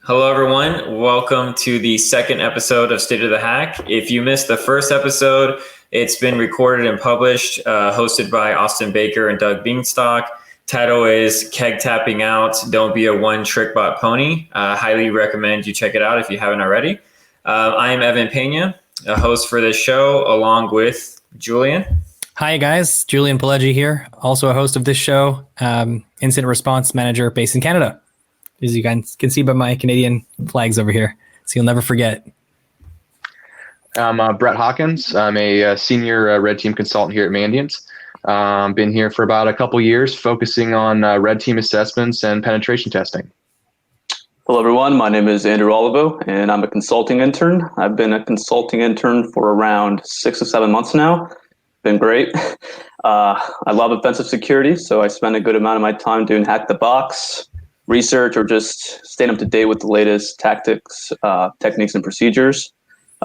Hello, everyone. Welcome to the second episode of State of the Hack. If you missed the first episode, it's been recorded and published, hosted by Austin Baker and Doug Beanstalk. Title is Keg Tapping Out, Don't Be a One-Trick Bot Pony. Highly recommend you check it out if you haven't already. I am Evan Pena, a host for this show, along with Julian. Hi, guys. Julian Pileggi here, also a host of this show, incident response manager based in Canada. As you guys can see by my Canadian flags over here, so you'll never forget. I'm Brett Hawkins. I'm a senior red team consultant here at Mandiant. Been here for about a couple years, focusing on red team assessments and penetration testing. Hello, everyone. My name is Andrew Olivo, and I'm a consulting intern. I've been a consulting intern for around 6 or 7 months now. Been great. I love offensive security, so I spend a good amount of my time doing hack the box research or just staying up to date with the latest tactics, techniques, and procedures.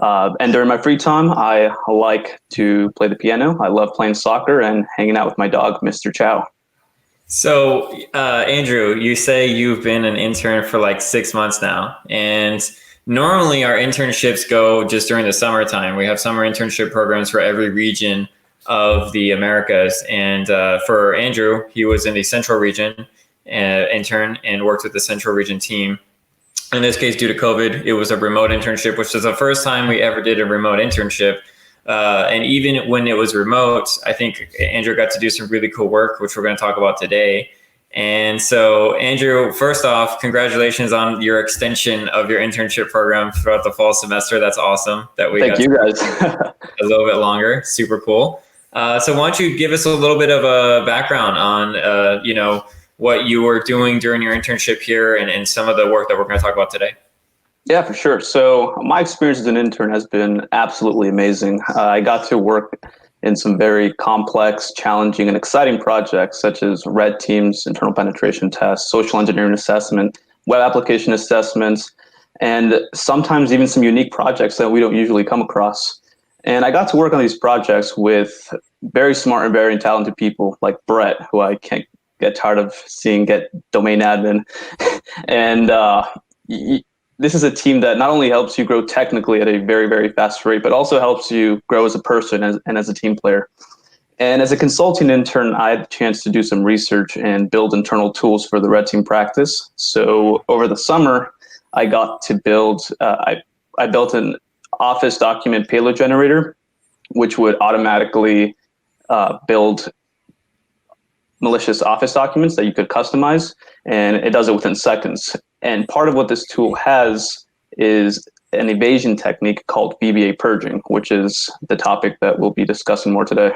And during my free time, I like to play the piano. I love playing soccer and hanging out with my dog, Mr. Chow. So, Andrew, you say you've been an intern for like 6 months now, and normally our internships go just during the summertime. We have summer internship programs for every region of the Americas. And for Andrew, he was in the Central region intern and worked with the Central region team. In this case, due to COVID, it was a remote internship, which was the first time we ever did a remote internship. And even when it was remote, I think Andrew got to do some really cool work, which we're going to talk about today. And so, Andrew, first off, congratulations on your extension of your internship program throughout the fall semester. That's awesome that we Thank you guys. a little bit longer. Super cool. So why don't you give us a little bit of a background on, what you were doing during your internship here and some of the work that we're going to talk about today? Yeah, for sure. So my experience as an intern has been absolutely amazing. I got to work in some very complex, challenging, and exciting projects such as red teams, internal penetration tests, social engineering assessment, web application assessments, and sometimes even some unique projects that we don't usually come across. And I got to work on these projects with very smart and very talented people like Brett, who I can't get tired of seeing get domain admin. And this is a team that not only helps you grow technically at a very, very fast rate, but also helps you grow as a person and as a team player. And as a consulting intern, I had the chance to do some research and build internal tools for the red team practice. So over the summer, I got to build, I built an Office document Payload Generator, which would automatically build malicious Office documents that you could customize, and it does it within seconds. And part of what this tool has is an evasion technique called Vba Purging, which is the topic that we'll be discussing more today.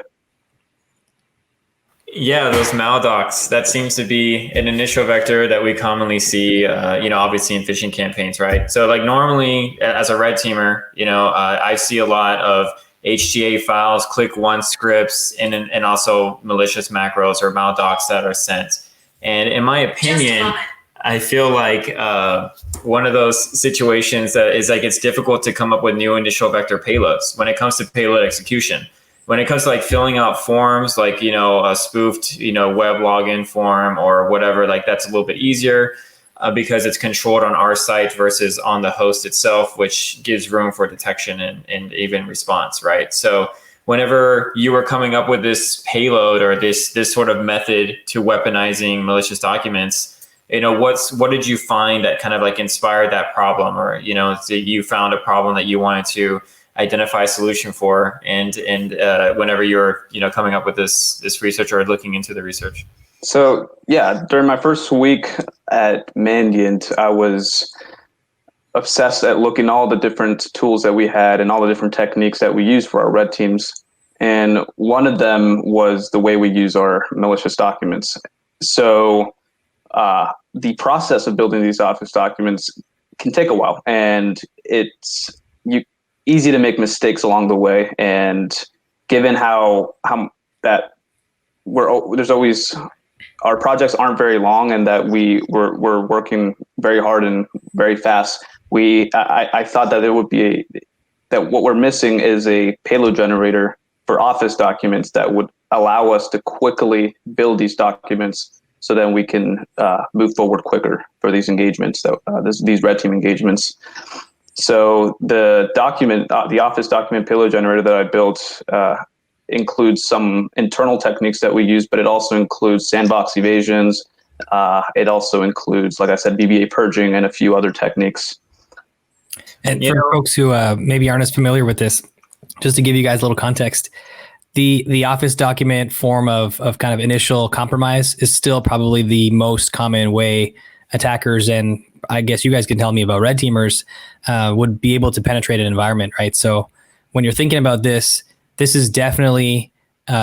Yeah, those maldocs, that seems to be an initial vector that we commonly see, obviously in phishing campaigns, right? So like normally as a red teamer, I see a lot of HTA files, click one scripts, and also malicious macros or maldocs that are sent. And in my opinion, I feel like one of those situations that is like it's difficult to come up with new initial vector payloads when it comes to payload execution. When it comes to like filling out forms, like, a spoofed, web login form or whatever, like that's a little bit easier because it's controlled on our site versus on the host itself, which gives room for detection and even response, right? So whenever you were coming up with this payload or this sort of method to weaponizing malicious documents, what did you find that kind of like inspired that problem? Or, you found a problem that you wanted to identify a solution for, and whenever you're coming up with this research or looking into the research? So yeah, during my first week at Mandiant, I was obsessed at looking at all the different tools that we had and all the different techniques that we use for our red teams. And one of them was the way we use our malicious documents. So the process of building these Office documents can take a while, and it's easy to make mistakes along the way. And given how that there's always, our projects aren't very long and that we're working very hard and very fast, I thought that that what we're missing is a payload generator for Office documents that would allow us to quickly build these documents so then we can move forward quicker for these engagements, these red team engagements. So the document, the Office document payload generator that I built includes some internal techniques that we use, but it also includes sandbox evasions. It also includes, like I said, Vba purging and a few other techniques. And for folks who maybe aren't as familiar with this, just to give you guys a little context, the Office document form of kind of initial compromise is still probably the most common way attackers, and I guess you guys can tell me about red teamers, would be able to penetrate an environment, right? So when you're thinking about this is definitely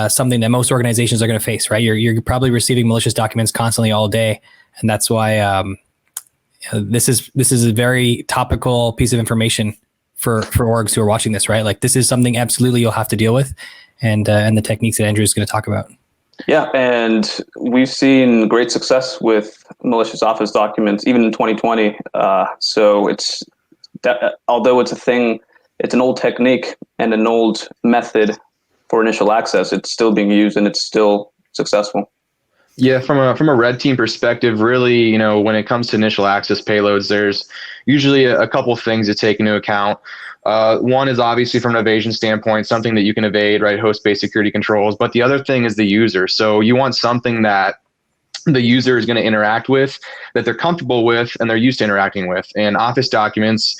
something that most organizations are going to face, right? You're probably receiving malicious documents constantly all day, and that's why this is a very topical piece of information for orgs who are watching this, right? Like, this is something absolutely you'll have to deal with, and the techniques that Andrew is going to talk about. Yeah, and we've seen great success with malicious Office documents, even in 2020. So although it's a thing, it's an old technique and an old method for initial access, it's still being used and it's still successful. Yeah, from a red team perspective, really, when it comes to initial access payloads, there's usually a couple things to take into account. One is obviously from an evasion standpoint, something that you can evade, right? Host-based security controls. But the other thing is the user. So you want something that the user is going to interact with, that they're comfortable with, and they're used to interacting with. And Office documents,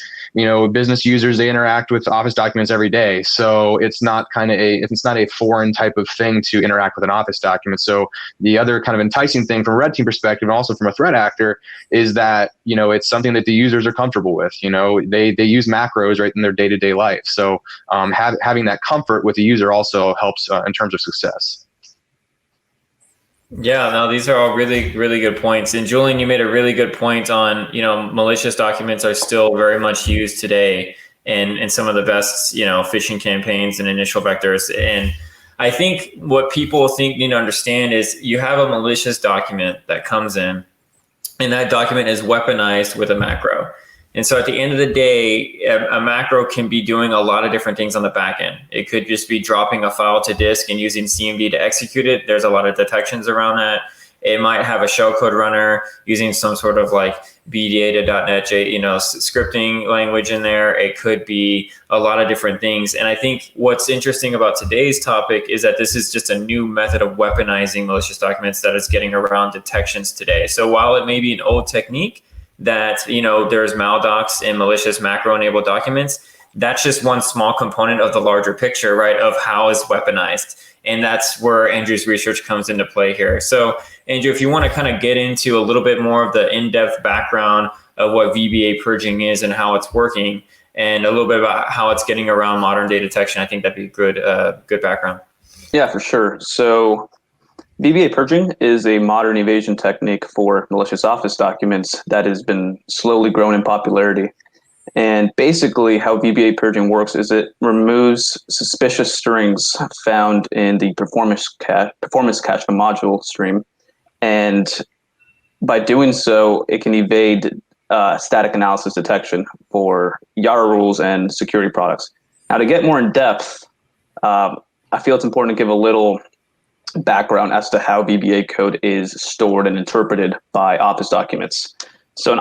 business users, they interact with Office documents every day. So it's not a foreign type of thing to interact with an Office document. So the other kind of enticing thing from a red team perspective, and also from a threat actor, is that, it's something that the users are comfortable with. They use macros right in their day-to-day life. So having that comfort with the user also helps in terms of success. Yeah, no, these are all really, really good points. And Julian, you made a really good point on, malicious documents are still very much used today in some of the best, phishing campaigns and initial vectors. And I think what people need to understand is you have a malicious document that comes in, and that document is weaponized with a macro. And so at the end of the day, a macro can be doing a lot of different things on the back end. It could just be dropping a file to disk and using CMD to execute it. There's a lot of detections around that. It might have a shellcode runner using some sort of like bdata.net, scripting language in there. It could be a lot of different things. And I think what's interesting about today's topic is that this is just a new method of weaponizing malicious documents that is getting around detections today. So while it may be an old technique, that there's maldocs and malicious macro enabled documents, that's just one small component of the larger picture, right, of how it's weaponized. And that's where Andrew's research comes into play here. So Andrew, if you want to kind of get into a little bit more of the in-depth background of what Vba purging is and how it's working, and a little bit about how it's getting around modern day detection, I think that'd be good background. Yeah, for sure. So Vba purging is a modern evasion technique for malicious Office documents that has been slowly growing in popularity. And basically how Vba purging works is it removes suspicious strings found in the performance cache of a module stream. And by doing so, it can evade static analysis detection for YARA rules and security products. Now, to get more in depth, I feel it's important to give a little background as to how VBA code is stored and interpreted by Office documents. So when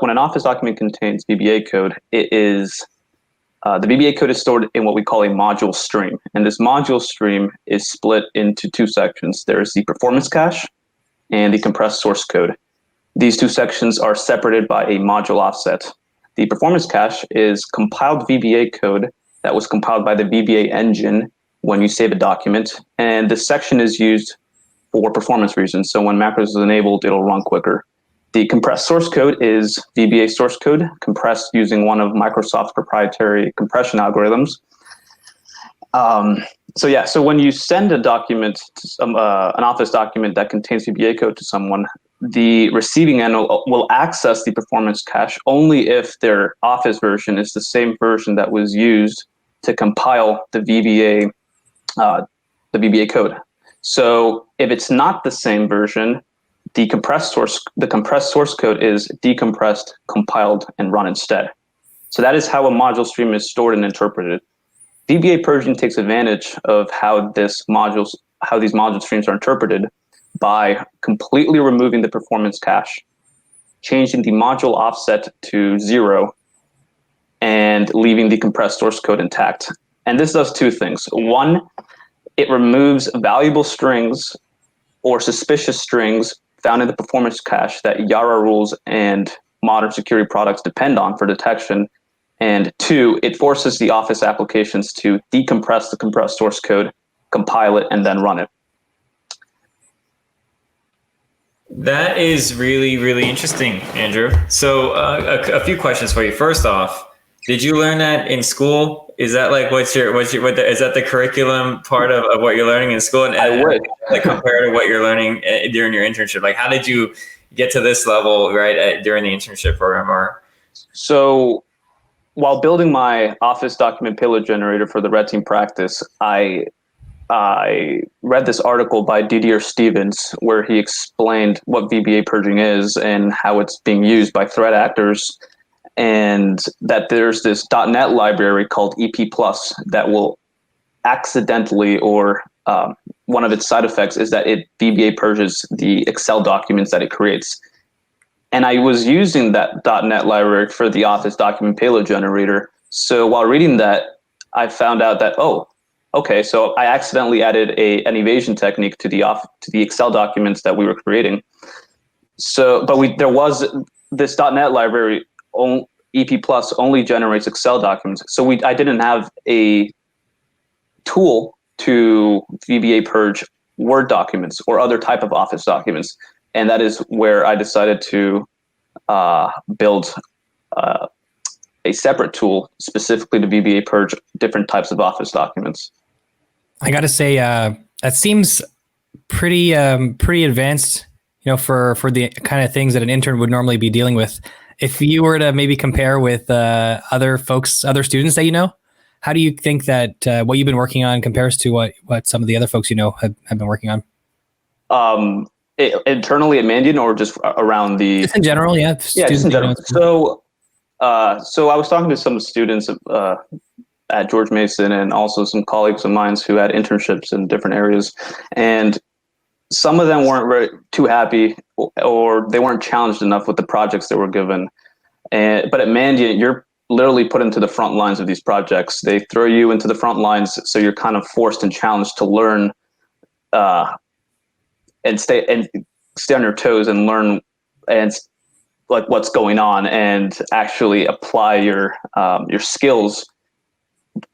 an Office document contains VBA code, it is the VBA code is stored in what we call a module stream. And this module stream is split into two sections. There's the performance cache and the compressed source code. These two sections are separated by a module offset. The performance cache is compiled VBA code that was compiled by the VBA engine when you save a document, and this section is used for performance reasons. So when macros is enabled, it'll run quicker. The compressed source code is VBA source code compressed using one of Microsoft's proprietary compression algorithms. So when you send a document, an Office document that contains VBA code to someone, the receiving end will access the performance cache only if their Office version is the same version that was used to compile the VBA code. So if it's not the same version, the compressed source code is decompressed, compiled, and run instead. So that is how a module stream is stored and interpreted. Vba purging takes advantage of how these module streams are interpreted by completely removing the performance cache, changing the module offset to 0, and leaving the compressed source code intact. And this does two things. One, it removes valuable strings or suspicious strings found in the performance cache that YARA rules and modern security products depend on for detection. And two, it forces the Office applications to decompress the compressed source code, compile it, and then run it. That is really, really interesting, Andrew. So a few questions for you. First off, did you learn that in school? Is that like is that the curriculum part of what you're learning in school? And I would. Like compared to what you're learning during your internship, like how did you get to this level, right, during the internship program? Or so while building my Office document payload generator for the red team practice, I read this article by Didier Stevens where he explained what Vba purging is and how it's being used by threat actors, and that there's this .NET library called EP Plus that will accidentally, or one of its side effects is that it Vba purges the Excel documents that it creates. And I was using that .NET library for the Office document payload generator. So while reading that, I found out that, oh, okay, so I accidentally added an evasion technique to the Excel documents that we were creating. So, but there was this .NET library, EP Plus only generates Excel documents. So I didn't have a tool to VBA purge Word documents or other type of Office documents. And that is where I decided to build a separate tool specifically to VBA purge different types of Office documents. I got to say, that seems pretty advanced, for the kind of things that an intern would normally be dealing with. If you were to maybe compare with other students that how do you think that what you've been working on compares to what some of the other folks have been working on? Internally at Mandiant, or just around the... Just in general, yeah. Yeah, just in general. So I was talking to some students at George Mason and also some colleagues of mine who had internships in different areas. And some of them weren't too happy, or they weren't challenged enough with the projects they were given. But at Mandiant, you're literally put into the front lines of these projects. They throw you into the front lines, so you're kind of forced and challenged to learn and stay on your toes and learn and like what's going on and actually apply your skills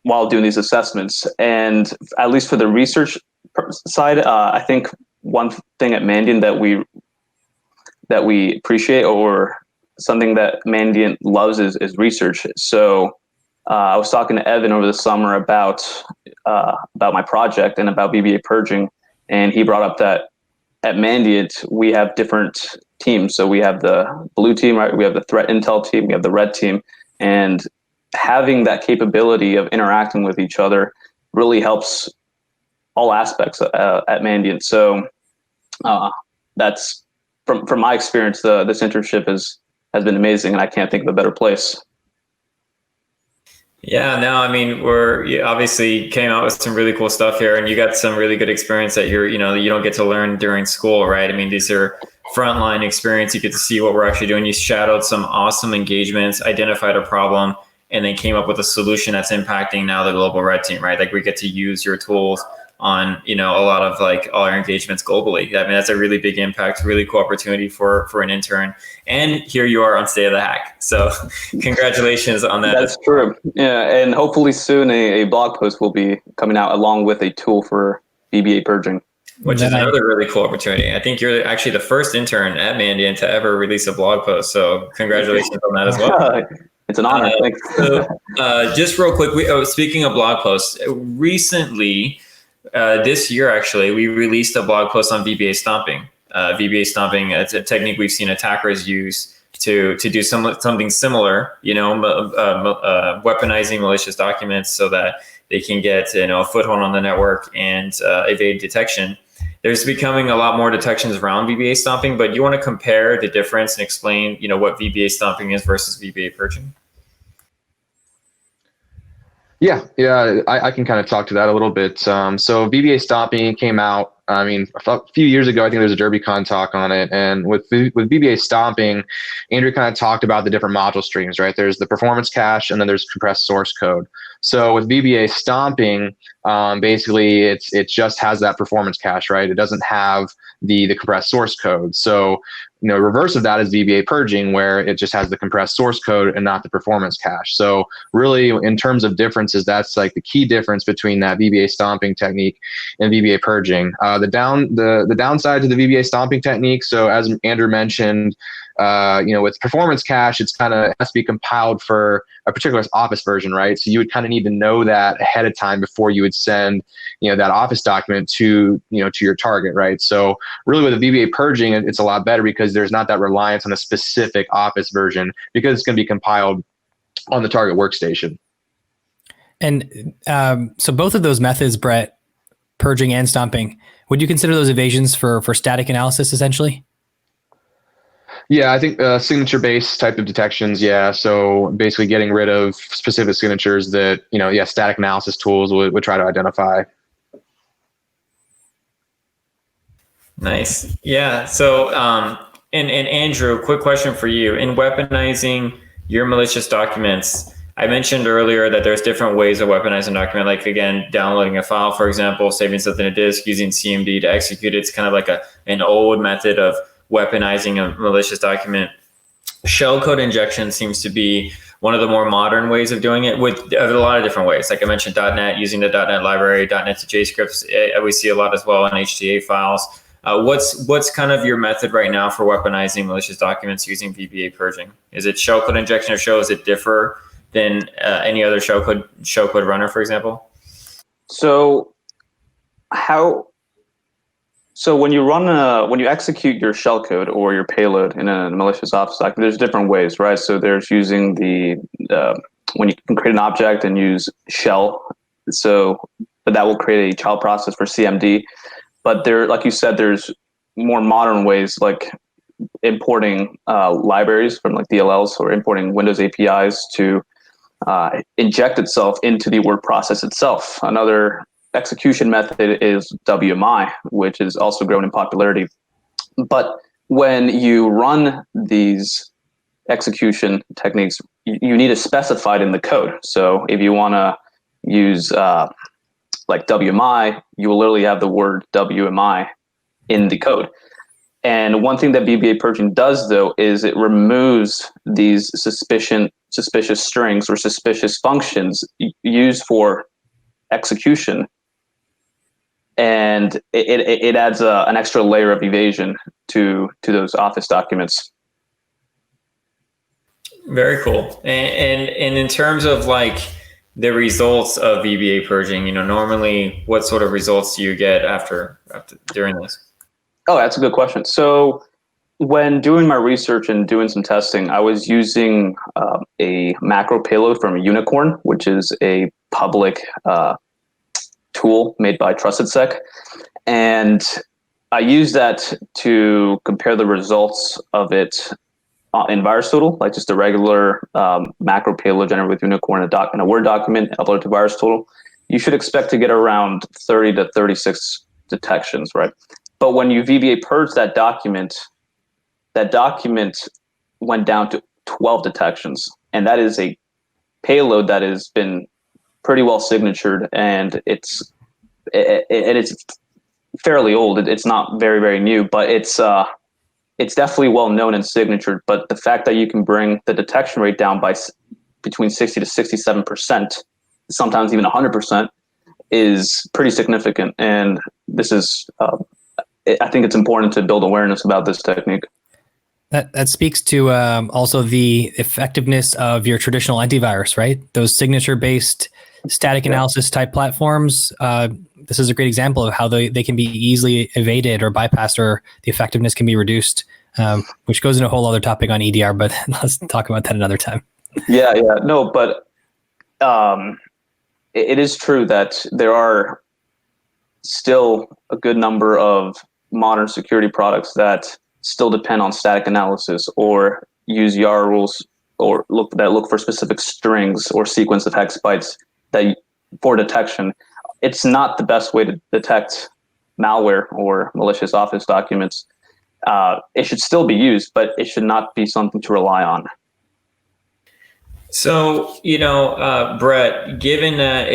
while doing these assessments. And at least for the research side, I think one thing at Mandiant that we appreciate, or something that Mandiant loves, is research. So I was talking to Evan over the summer about my project and about Vba purging, and he brought up that at Mandiant we have different teams. So we have the blue team, right? We have the threat intel team, we have the red team, and having that capability of interacting with each other really helps all aspects at Mandiant. So that's from my experience. This internship has been amazing, and I can't think of a better place. Yeah, no, I mean, you obviously came out with some really cool stuff here, and you got some really good experience that you don't get to learn during school, right? I mean, these are frontline experience. You get to see what we're actually doing. You shadowed some awesome engagements, identified a problem, and then came up with a solution that's impacting now the global red team, right? Like we get to use your tools on, a lot of like all our engagements globally. I mean, that's a really big impact, really cool opportunity for an intern. And here you are on State of the Hack. So congratulations on that. That's true. Yeah. And hopefully soon a blog post will be coming out along with a tool for Vba purging. Which is another really cool opportunity. I think you're actually the first intern at Mandiant to ever release a blog post. So congratulations on that as well. It's an honor. Thanks. So, just real quick, speaking of blog posts, recently, this year actually, we released a blog post on Vba Stomping. Vba Stomping, it's a technique we've seen attackers use to do something similar, weaponizing malicious documents so that they can get a foothold on the network and evade detection. There's becoming a lot more detections around Vba Stomping, but you want to compare the difference and explain, what Vba Stomping is versus Vba Purging? Yeah, I can kind of talk to that a little bit. So Vba Stomping came out I mean, a few years ago, I think there's a DerbyCon talk on it. And with Vba Stomping, Andrew kind of talked about the different module streams, right? There's the performance cache, and then there's compressed source code. So with Vba Stomping, basically it just has that performance cache, right? It doesn't have the compressed source code. So, reverse of that is Vba Purging, where it just has the compressed source code and not the performance cache. So really, in terms of differences, that's like the key difference between that Vba Stomping technique and Vba Purging. The downside to the Vba Stomping technique, so as Andrew mentioned, with performance cache, it's kind of has to be compiled for a particular Office version, right? So you would kind of need to know that ahead of time before you would send, that Office document to your target, right? So really with the Vba Purging, it's a lot better because there's not that reliance on a specific Office version because it's going to be compiled on the target workstation. And so both of those methods, Brett, purging and stomping, would you consider those evasions for static analysis essentially? Yeah, I think signature-based type of detections. Yeah, so basically getting rid of specific signatures that static analysis tools would try to identify. Nice. Yeah. So, and Andrew, quick question for you. In weaponizing your malicious documents, I mentioned earlier that there's different ways of weaponizing a document, like again, downloading a file, for example, saving something to disk, using CMD to execute it. It's kind of like an old method of weaponizing a malicious document. Shellcode injection seems to be one of the more modern ways of doing it with a lot of different ways. Like I mentioned, .NET, using the .NET library, .NET to JavaScript, we see a lot as well in HTA files. What's kind of your method right now for weaponizing malicious documents using Vba Purging? Is it shellcode injection, or does it differ than any other shellcode runner, for example? So when you execute your shellcode or your payload in a malicious Office document, there's different ways, right? So there's using when you can create an object and use shell. But that will create a child process for CMD. But like you said, there's more modern ways like importing libraries from like DLLs or importing Windows APIs to inject itself into the word process itself. Another execution method is WMI, which is also grown in popularity. But when you run these execution techniques, you need to specify it in the code. So if you want to use like WMI, you will literally have the word WMI in the code. And one thing that Vba Purging does, though, is it removes these suspicious strings or suspicious functions used for execution, and it adds an extra layer of evasion to those Office documents. Very cool. And in terms of like the results of Vba Purging, normally what sort of results do you get after during this? Oh, that's a good question. So when doing my research and doing some testing, I was using a macro payload from Unicorn, which is a public tool made by TrustedSec. And I used that to compare the results of it in VirusTotal, like just a regular macro payload generated with Unicorn in a Word document, upload to VirusTotal. You should expect to get around 30 to 36 detections, right? But when you Vba purge that document went down to 12 detections. And that is a payload that has been pretty well signatured, and it's fairly old. It's not very, very new, but it's definitely well known and signatured. But the fact that you can bring the detection rate down by between 60 to 67%, sometimes even 100%, is pretty significant. And this is, I think it's important to build awareness about this technique. That speaks to also the effectiveness of your traditional antivirus, right? Those signature-based static analysis type platforms. This is a great example of how they can be easily evaded or bypassed, or the effectiveness can be reduced, which goes into a whole other topic on EDR, but let's talk about that another time. Yeah. No, but it is true that there are still a good number of modern security products that still depend on static analysis or use YARA rules or look for specific strings or sequence of hex bytes for detection. It's not the best way to detect malware or malicious Office documents, it should still be used, but it should not be something to rely on. So, Brett, given that,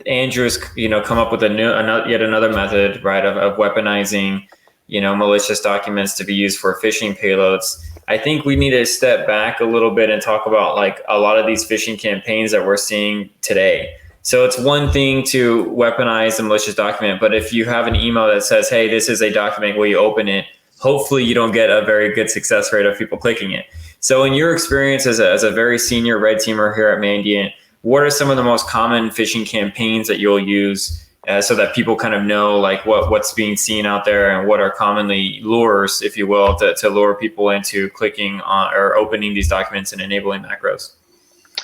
Andrew's, come up with yet another method, right, of weaponizing, malicious documents to be used for phishing payloads, I think we need to step back a little bit and talk about like a lot of these phishing campaigns that we're seeing today. So it's one thing to weaponize a malicious document, but if you have an email that says, hey, this is a document, will you open it? Hopefully you don't get a very good success rate of people clicking it. So in your experience as a very senior red teamer here at Mandiant, what are some of the most common phishing campaigns that you'll use so that people kind of know like what's being seen out there and what are commonly lures, if you will, to lure people into clicking on or opening these documents and enabling macros?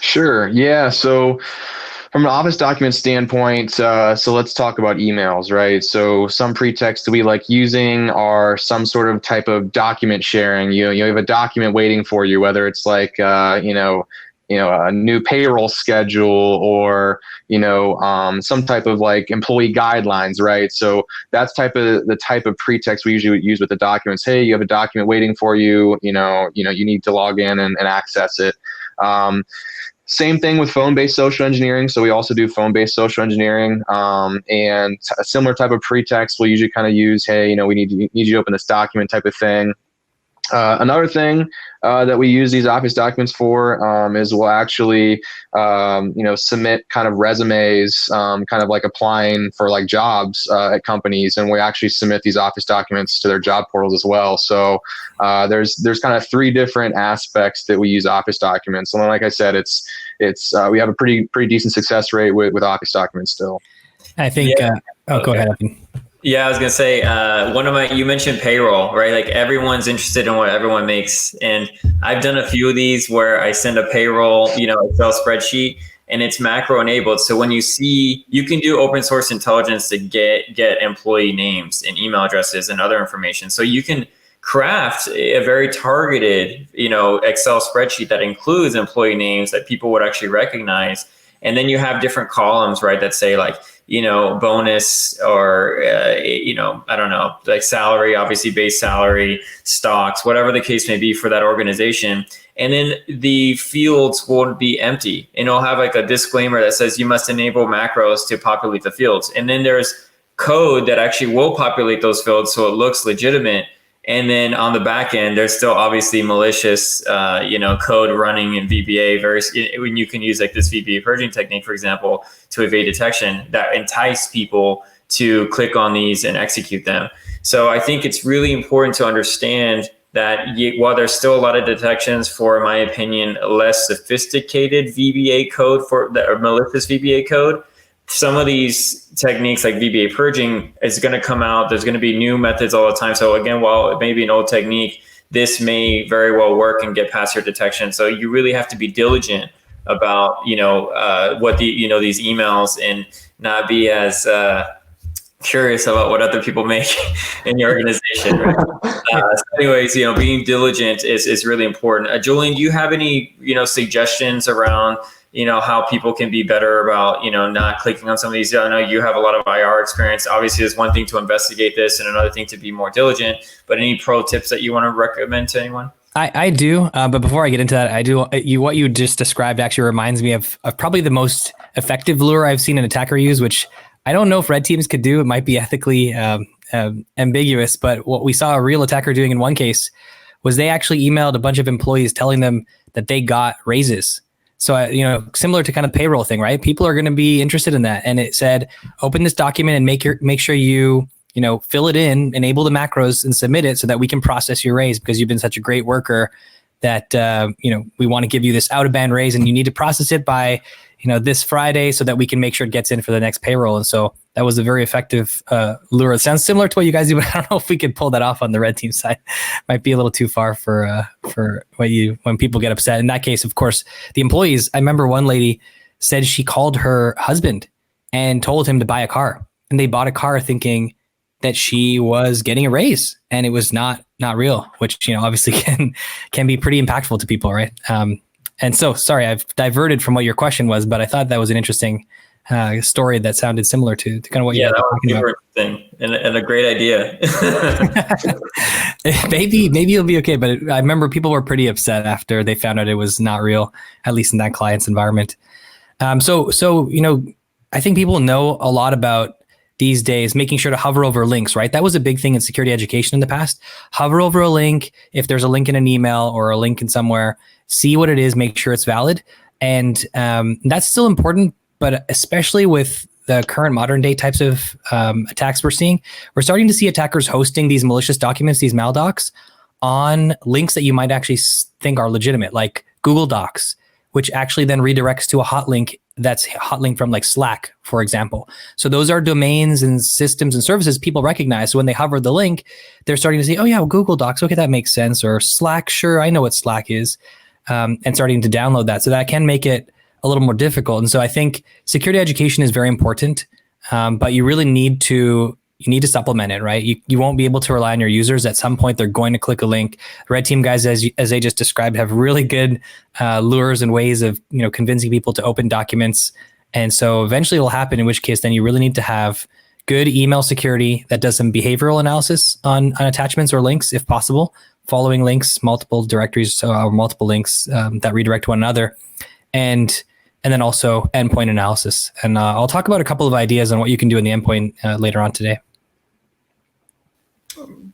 Sure. Yeah. So from an Office document standpoint, so let's talk about emails, right? So some pretext we like using are some sort of type of document sharing. You have a document waiting for you, whether it's like a new payroll schedule or some type of like employee guidelines, right? So that's the type of pretext we usually use with the documents. Hey, you have a document waiting for you. You need to log in and access it. Same thing with phone-based social engineering. So we also do phone-based social engineering, and a similar type of pretext we'll usually kind of use. Hey, we need you to open this document type of thing. Another thing that we use these Office documents for is we'll actually, submit kind of resumes, kind of like applying for like jobs at companies, and we actually submit these Office documents to their job portals as well. So there's kind of three different aspects that we use Office documents, and like I said, it's we have a pretty decent success rate with Office documents still. I think. Yeah. Go ahead, Evan. Yeah, I was gonna say you mentioned payroll, right? Like everyone's interested in what everyone makes, and I've done a few of these where I send a payroll, Excel spreadsheet, and it's macro enabled. So when you can do open source intelligence to get employee names and email addresses and other information. So you can craft a very targeted, Excel spreadsheet that includes employee names that people would actually recognize, and then you have different columns, right, that say like, bonus or, I don't know, like salary, obviously base salary, stocks, whatever the case may be for that organization. And then the fields will be empty, and it'll have like a disclaimer that says you must enable macros to populate the fields. And then there's code that actually will populate those fields so it looks legitimate. And then on the back end, there's still obviously malicious, code running in VBA. When you can use like this Vba purging technique, for example, to evade detection that entice people to click on these and execute them. So I think it's really important to understand that while there's still a lot of detections for, in my opinion, less sophisticated VBA code or malicious VBA code, some of these techniques like Vba purging is going to come out. There's going to be new methods all the time. So again, while it may be an old technique, this may very well work and get past your detection. So you really have to be diligent about, what these emails, and not be as curious about what other people make in your organization. Right? So anyways, being diligent is really important. Julian, do you have any, suggestions around how people can be better about, not clicking on some of these? I know you have a lot of IR experience. Obviously, there's one thing to investigate this and another thing to be more diligent, but any pro tips that you want to recommend to anyone? I do, but before I get into that, I do. What you just described actually reminds me of probably the most effective lure I've seen an attacker use, which I don't know if red teams could do. It might be ethically ambiguous, but what we saw a real attacker doing in one case was they actually emailed a bunch of employees telling them that they got raises. So, similar to kind of payroll thing, right? People are going to be interested in that. And it said, open this document and make sure you, fill it in, enable the macros and submit it so that we can process your raise, because you've been such a great worker that, we want to give you this out of band raise, and you need to process it by, this Friday so that we can make sure it gets in for the next payroll. And so that was a very effective lure. It sounds similar to what you guys do, but I don't know if we could pull that off on the red team side. Might be a little too far for when people get upset. In that case, of course, the employees, I remember one lady said she called her husband and told him to buy a car. And they bought a car thinking that she was getting a raise, and it was not real, which, obviously can be pretty impactful to people, right? And so, sorry, I've diverted from what your question was, but I thought that was an interesting story that sounded similar to kind of what you guys were talking about. Interesting and a great idea. maybe it'll be okay, but I remember people were pretty upset after they found out it was not real, at least in that client's environment. So I think people know a lot about these days making sure to hover over links, right? That was a big thing in security education in the past. Hover over a link. If there's a link in an email or a link in somewhere, see what it is, make sure it's valid. And that's still important, but especially with the current modern day types of attacks we're seeing, we're starting to see attackers hosting these malicious documents, these maldocs, on links that you might actually think are legitimate, like Google Docs, which actually then redirects to a hot link that's hot link from like Slack, for example. So those are domains and systems and services people recognize. So when they hover the link, they're starting to say, oh yeah, well, Google Docs, okay, that makes sense. Or Slack, sure, I know what Slack is, and starting to download that. So that can make it a little more difficult. And so I think security education is very important, but you really need to supplement it, right? You won't be able to rely on your users. At some point, they're going to click a link. Red team guys, as they just described, have really good lures and ways of convincing people to open documents. And so eventually it'll happen, in which case then you really need to have good email security that does some behavioral analysis on attachments or links, if possible, following links, multiple directories, or multiple links that redirect one another. And then also endpoint analysis. And I'll talk about a couple of ideas on what you can do in the endpoint later on today.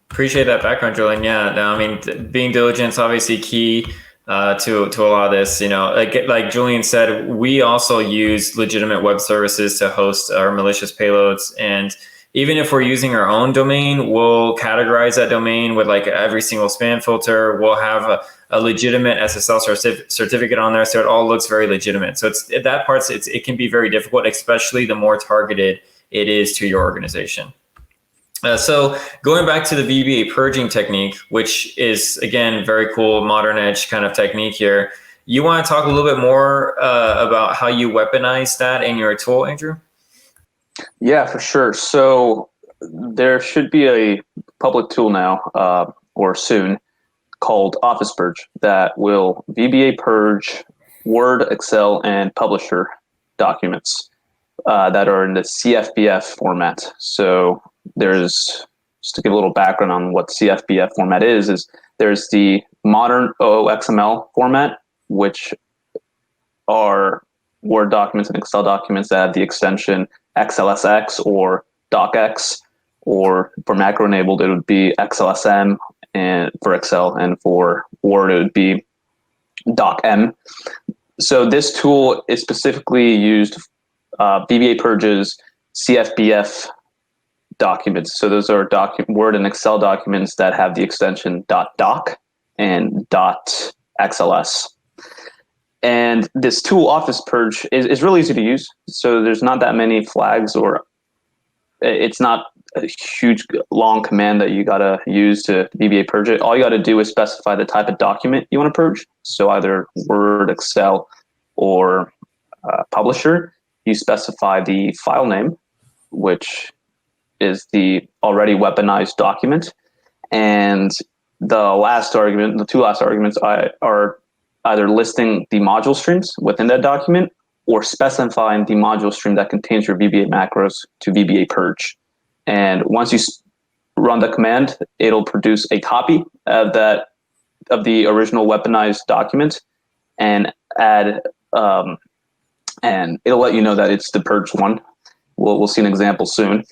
Appreciate that background, Julian. Yeah, no, I mean, being diligent is obviously key to a lot of this. Like Julian said, we also use legitimate web services to host our malicious payloads. And even if we're using our own domain, we'll categorize that domain with like every single spam filter. We'll have a legitimate SSL certificate on there, so it all looks very legitimate. So it can be very difficult, especially the more targeted it is to your organization. So going back to the Vba purging technique, which is, again, very cool, modern edge kind of technique here. You want to talk a little bit more about how you weaponize that in your tool, Andrew? Yeah, for sure. So there should be a public tool now, or soon, called OfficePurge that will Vba purge Word, Excel, and Publisher documents that are in the CFBF format. So there's, just to give a little background on what CFBF format is there's the modern OXML format, which are Word documents and Excel documents that have the extension XLSX or DocX, or for macro enabled, it would be XLSM and for Excel, and for Word, it would be DocM. So this tool is specifically used, Vba purges CFBF documents. So those are Word and Excel documents that have the extension .doc and .xls. And this tool, OfficePurge, is really easy to use. So there's not that many flags, or it's not a huge long command that you gotta use to Vba purge it. All you gotta do is specify the type of document you want to purge. So either Word, Excel, or Publisher. You specify the file name, which is the already weaponized document, and the two last arguments are either listing the module streams within that document or specifying the module stream that contains your VBA macros to Vba purge. And once you run the command, it'll produce a copy of the original weaponized document and add, and it'll let you know that it's the purged one. We'll see an example soon.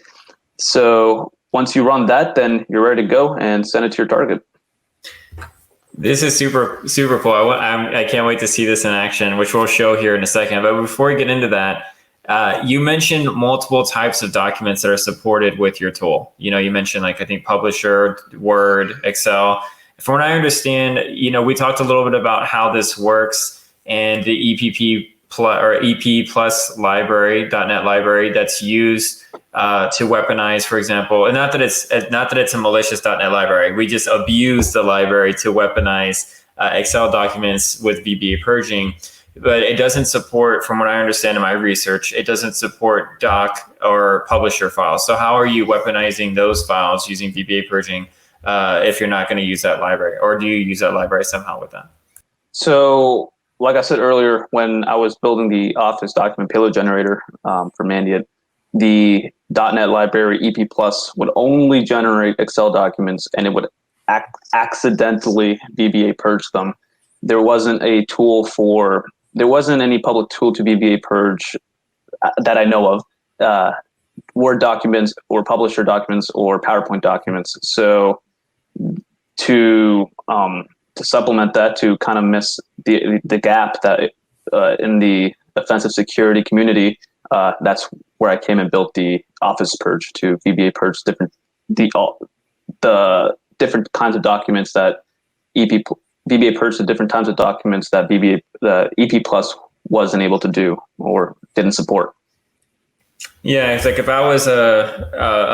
So once you run that, then you're ready to go and send it to your target. This is super, super cool. I can't wait to see this in action, which we'll show here in a second. But before we get into that, you mentioned multiple types of documents that are supported with your tool. You mentioned, like, I think Publisher, Word, Excel. From what I understand, we talked a little bit about how this works, and the EP plus library, .NET library that's used to weaponize, for example, and not that it's a malicious .NET library. We just abuse the library to weaponize Excel documents with Vba purging, but it doesn't support, from what I understand in my research, it doesn't support doc or publisher files. So how are you weaponizing those files using Vba purging if you're not going to use that library, or do you use that library somehow with that? So like I said earlier, when I was building the Office document Payload Generator for Mandiant, the .NET library EP Plus would only generate Excel documents, and it would accidentally VBA purge them. There wasn't any public tool to VBA purge that I know of, Word documents or Publisher documents or PowerPoint documents. So to supplement that, to kind of miss the gap that in the offensive security community, that's where I came and built the OfficePurge to VBA purge the different kinds of documents that VBA purge the different types of documents that the EP Plus wasn't able to do or didn't support. Yeah, it's like if I was a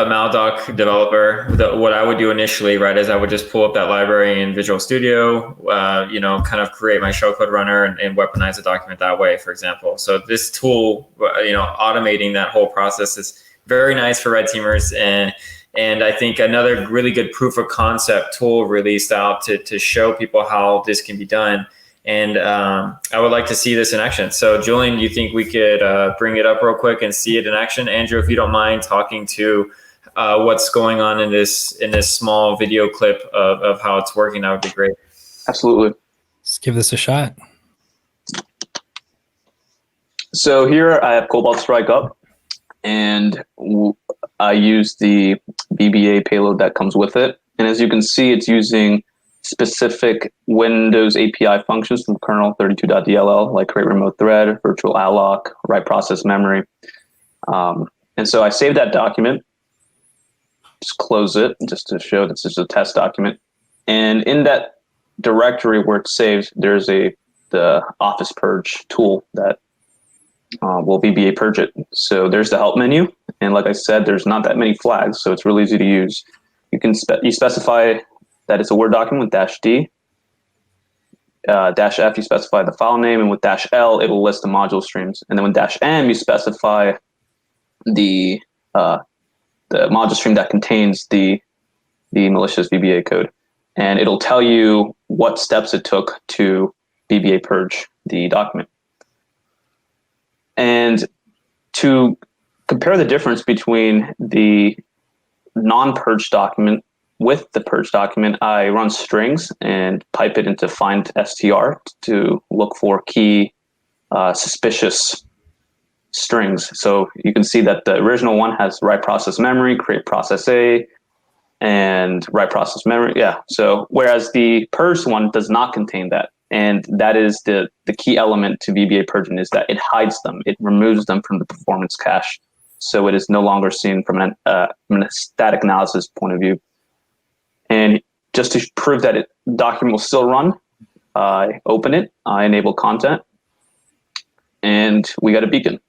Maldoc developer, what I would do initially, right, is I would just pull up that library in Visual Studio, kind of create my shellcode runner and weaponize the document that way, for example. So this tool, automating that whole process is very nice for red teamers, and I think another really good proof of concept tool released out to show people how this can be done. And I would like to see this in action. So Julian, do you think we could bring it up real quick and see it in action? Andrew, if you don't mind talking to what's going on in this small video clip of how it's working, that would be great. Absolutely. Let's give this a shot. So here I have Cobalt Strike up, and I use the VBA payload that comes with it. And as you can see, it's using specific Windows API functions from kernel 32.dll, like create remote thread, virtual alloc, write process memory. And so I saved that document, just close it just to show this is a test document. And in that directory where it's saved, there's the OfficePurge tool that will VBA purge it. So there's the help menu. And like I said, there's not that many flags, so it's really easy to use. You specify that it's a Word document with -D. -F, you specify the file name, and with -L, it'll list the module streams. And then with -M, you specify the module stream that contains the malicious VBA code. And it'll tell you what steps it took to VBA purge the document. And to compare the difference between the non-purge document with the purge document, I run strings and pipe it into find str to look for key suspicious strings. So you can see that the original one has write process memory, create process A, and write process memory. Yeah. So whereas the purge one does not contain that. And that is the key element to VBA purging, is that it hides them. It removes them from the performance cache. So it is no longer seen from a static analysis point of view. And just to prove that document will still run, I open it, I enable content, and we got a beacon.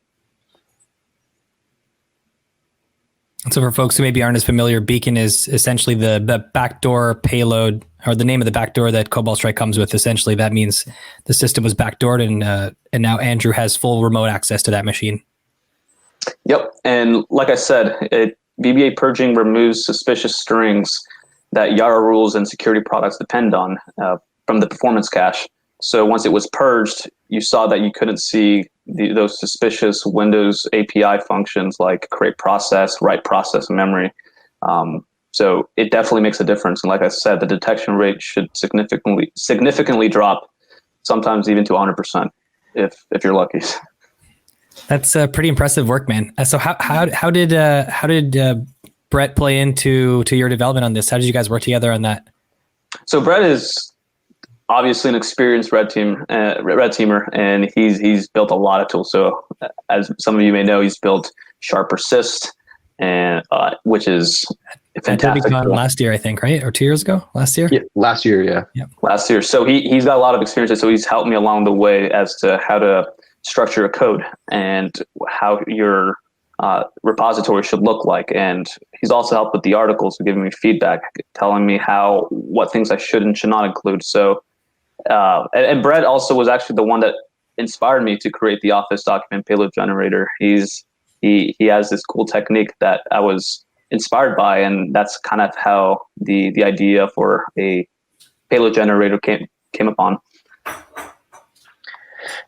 So for folks who maybe aren't as familiar, beacon is essentially the backdoor payload, or the name of the backdoor that Cobalt Strike comes with. Essentially, that means the system was backdoored, and now Andrew has full remote access to that machine. Yep, and like I said, VBA purging removes suspicious strings that YARA rules and security products depend on from the performance cache. So once it was purged, you saw that you couldn't see those suspicious Windows API functions like create process, write process memory. So it definitely makes a difference. And like I said, the detection rate should significantly drop, sometimes even to 100% if you're lucky. That's pretty impressive work, man. So how did Brett play into your development on this? How did you guys work together on that? So Brett is obviously an experienced red teamer, and he's built a lot of tools. So as some of you may know, he's built Sharp Persist, and which is fantastic. Last year, I think, right? Or 2 years ago? Last year? Yeah, last year, yeah. Yep. Last year. So he's got a lot of experience. So he's helped me along the way as to how to structure a code and how your repository should look like. And he's also helped with the articles, giving me feedback, telling me what things I should and should not include. So, and Brett also was actually the one that inspired me to create the Office document Payload Generator. He has this cool technique that I was inspired by, and that's kind of how the idea for a Payload Generator came upon.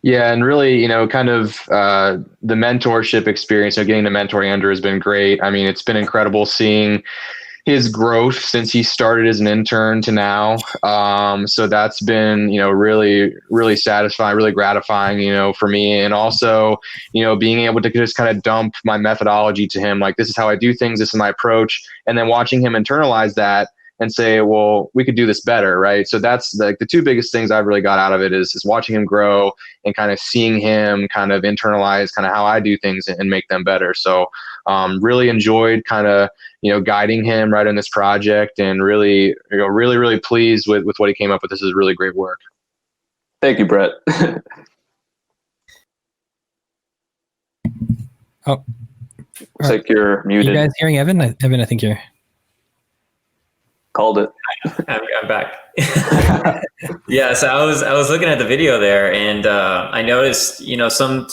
Yeah, and really, kind of the mentorship experience, getting to mentor Andrew has been great. I mean, it's been incredible seeing his growth since he started as an intern to now. So that's been, really, really satisfying, really gratifying, for me. And also, being able to just kind of dump my methodology to him, like, this is how I do things, this is my approach. And then watching him internalize that and say, well, we could do this better, right? So that's the two biggest things I've really got out of it is watching him grow and kind of seeing him kind of internalize kind of how I do things and make them better. So really enjoyed kind of, guiding him right in this project, and really, really pleased with what he came up with. This is really great work. Thank you, Brett. Oh, looks like you're muted. You guys hearing Evan? Evan, I think you're called it. I'm back. Yeah, so I was looking at the video there, and I noticed some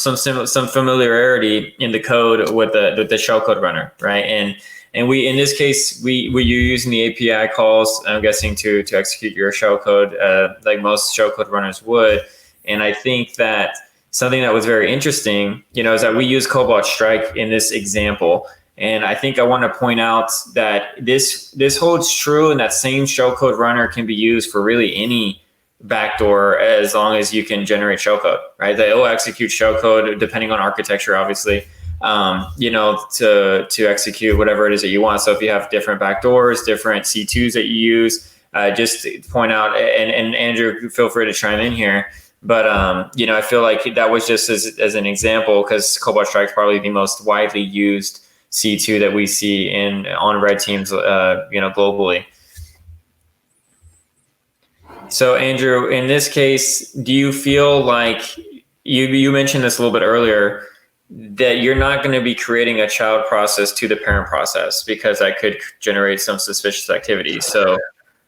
familiarity in the code with the shellcode runner, right? And we, in this case, you're using the API calls, I'm guessing, to execute your shellcode, like most shellcode runners would. And I think that something that was very interesting, is that we use Cobalt Strike in this example. And I think I want to point out that this holds true, and that same shellcode runner can be used for really any backdoor as long as you can generate shellcode, right? They will execute shellcode depending on architecture, obviously, to execute whatever it is that you want. So if you have different backdoors, different C2s that you use, just to point out, and Andrew, feel free to chime in here. But, I feel like that was just as an example, because Cobalt Strike is probably the most widely used C2 that we see on red teams, globally. So Andrew, in this case, do you feel like you mentioned this a little bit earlier, that you're not going to be creating a child process to the parent process because that could generate some suspicious activity? So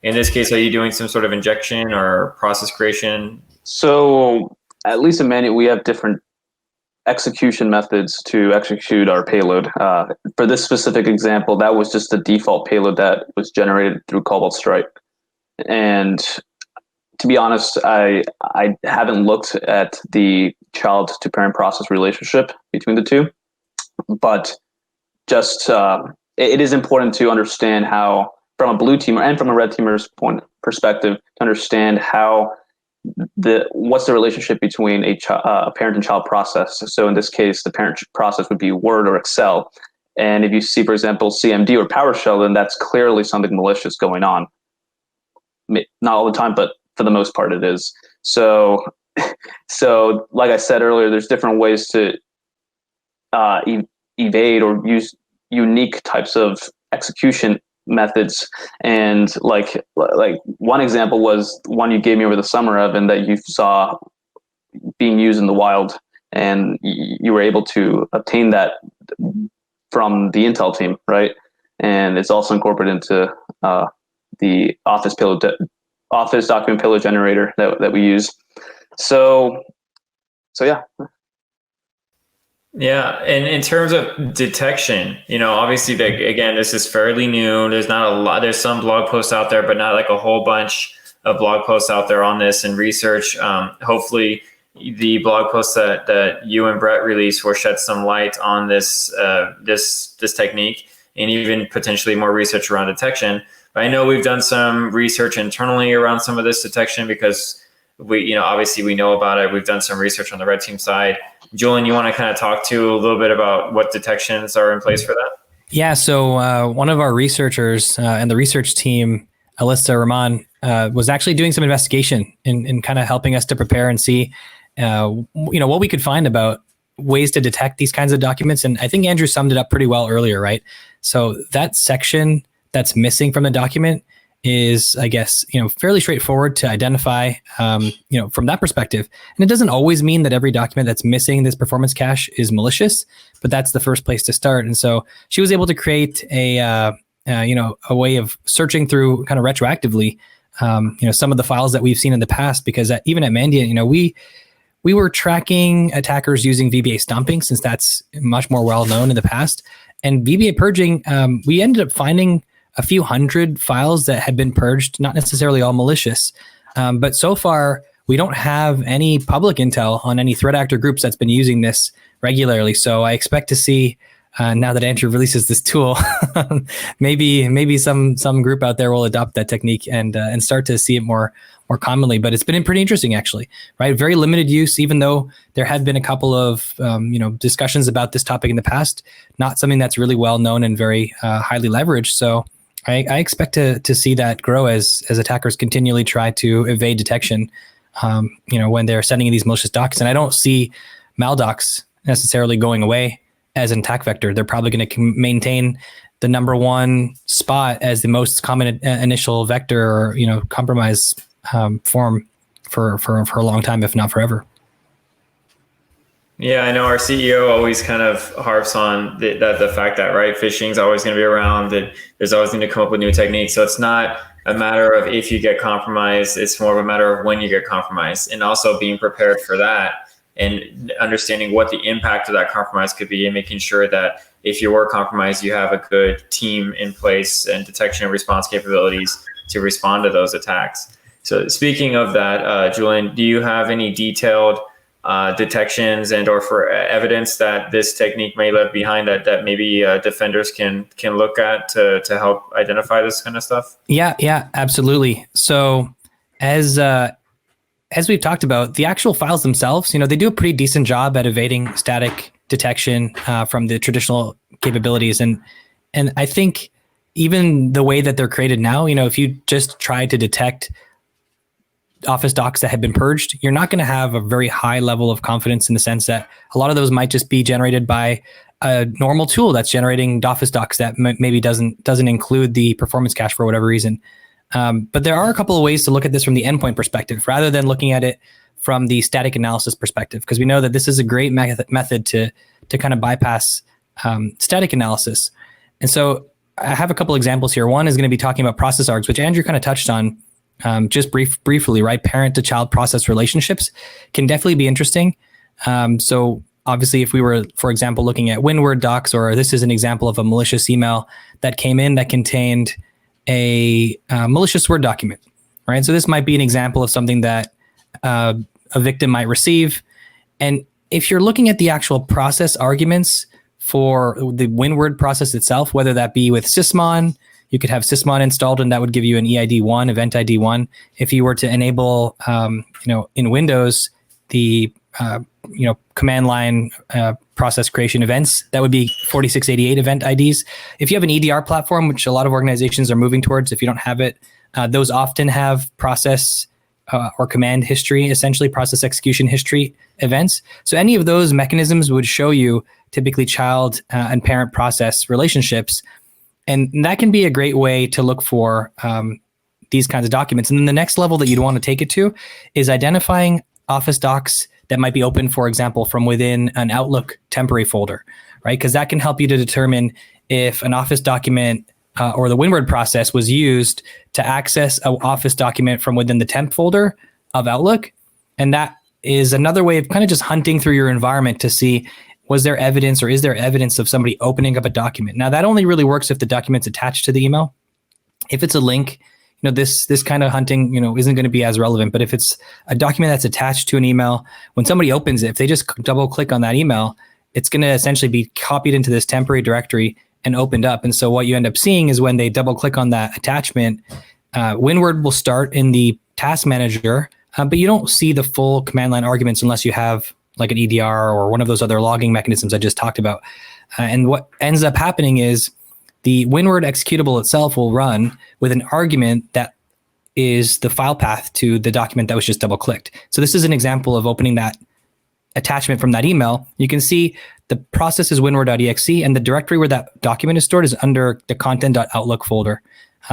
in this case, are you doing some sort of injection or process creation? So at least in Mandiant, we have different execution methods to execute our payload. For this specific example, that was just the default payload that was generated through Cobalt Strike. And to be honest, I haven't looked at the child to parent process relationship between the two, but just it is important to understand how, from a blue teamer and from a red teamer's perspective, to understand how what's the relationship between a parent and child process. So in this case, the parent process would be Word or Excel. And if you see, for example, CMD or PowerShell, then that's clearly something malicious going on. Not all the time, but for the most part it is. So like I said earlier, there's different ways to evade or use unique types of execution methods. And like one example was one you gave me over the summer, Evan, that you saw being used in the wild, and you were able to obtain that from the Intel team, right? And it's also incorporated into the Office document payload generator that we use. So yeah. Yeah, and in terms of detection, obviously, again, this is fairly new. There's not a lot. There's some blog posts out there, but not like a whole bunch of blog posts out there on this and research. Hopefully, the blog posts that you and Brett released will shed some light on this technique, and even potentially more research around detection. But I know we've done some research internally around some of this detection because obviously we know about it. We've done some research on the red team side. Julian, you want to kind of talk to a little bit about what detections are in place for that? Yeah. So one of our researchers and the research team, Alyssa Rahman, was actually doing some investigation and kind of helping us to prepare and see, what we could find about ways to detect these kinds of documents. And I think Andrew summed it up pretty well earlier, right? So that section that's missing from the document is, I guess, fairly straightforward to identify, from that perspective. And it doesn't always mean that every document that's missing this performance cache is malicious, but that's the first place to start. And so she was able to create a way of searching through kind of retroactively, some of the files that we've seen in the past, because even at Mandiant, we were tracking attackers using Vba Stomping, since that's much more well known in the past. And Vba Purging, we ended up finding a few hundred files that had been purged, not necessarily all malicious. But so far, we don't have any public intel on any threat actor groups that's been using this regularly. So I expect to see, now that Andrew releases this tool, maybe some group out there will adopt that technique and start to see it more commonly. But it's been pretty interesting, actually, right? Very limited use, even though there have been a couple of discussions about this topic in the past. Not something that's really well known and very highly leveraged. So I expect to see that grow as attackers continually try to evade detection. When they're sending in these malicious docs, and I don't see maldocs necessarily going away as an attack vector. They're probably going to maintain the number one spot as the most common initial vector or compromise form for a long time, if not forever. Yeah, I know our CEO always kind of harps on the fact that, right, phishing is always going to be around, that there's always going to come up with new techniques. So it's not a matter of if you get compromised, it's more of a matter of when you get compromised, and also being prepared for that and understanding what the impact of that compromise could be, and making sure that if you were compromised, you have a good team in place and detection and response capabilities to respond to those attacks. So speaking of that, Julian, do you have any detailed detections and or for evidence that this technique may leave behind that maybe defenders can look at to help identify this kind of stuff? Yeah, absolutely. So as we've talked about, the actual files themselves, they do a pretty decent job at evading static detection from the traditional capabilities. And I think even the way that they're created now, if you just try to detect Office docs that have been purged, you're not going to have a very high level of confidence in the sense that a lot of those might just be generated by a normal tool that's generating Office docs that maybe doesn't include the performance cache for whatever reason. But there are a couple of ways to look at this from the endpoint perspective, rather than looking at it from the static analysis perspective, because we know that this is a great method to kind of bypass static analysis. And so I have a couple examples here. One is going to be talking about process args, which Andrew kind of touched on. Just briefly, right? Parent to child process relationships can definitely be interesting. So obviously, if we were, for example, looking at WinWord docs, or this is an example of a malicious email that came in that contained a malicious Word document, right? So this might be an example of something that a victim might receive. And if you're looking at the actual process arguments for the WinWord process itself, whether that be with sysmon, you could have sysmon installed, and that would give you an EID1, event ID1. If you were to enable, in Windows, the command line process creation events, that would be 4688 event IDs. If you have an EDR platform, which a lot of organizations are moving towards, if you don't have it, those often have process or command history, essentially process execution history events. So any of those mechanisms would show you typically child and parent process relationships. And that can be a great way to look for these kinds of documents. And then the next level that you'd want to take it to is identifying Office docs that might be open, for example, from within an Outlook temporary folder, right? Because that can help you to determine if an Office document or the WinWord process was used to access an Office document from within the temp folder of Outlook. And that is another way of kind of just hunting through your environment to see, was there evidence or is there evidence of somebody opening up a document? Now, that only really works if the document's attached to the email. If it's a link, this kind of hunting, isn't going to be as relevant. But if it's a document that's attached to an email, when somebody opens it, if they just double click on that email, it's going to essentially be copied into this temporary directory and opened up. And so what you end up seeing is when they double click on that attachment, WinWord will start in the task manager, but you don't see the full command line arguments unless you have like an EDR or one of those other logging mechanisms I just talked about. And what ends up happening is the WinWord executable itself will run with an argument that is the file path to the document that was just double clicked. So this is an example of opening that attachment from that email. You can see the process is winword.exe, and the directory where that document is stored is under the content.outlook folder.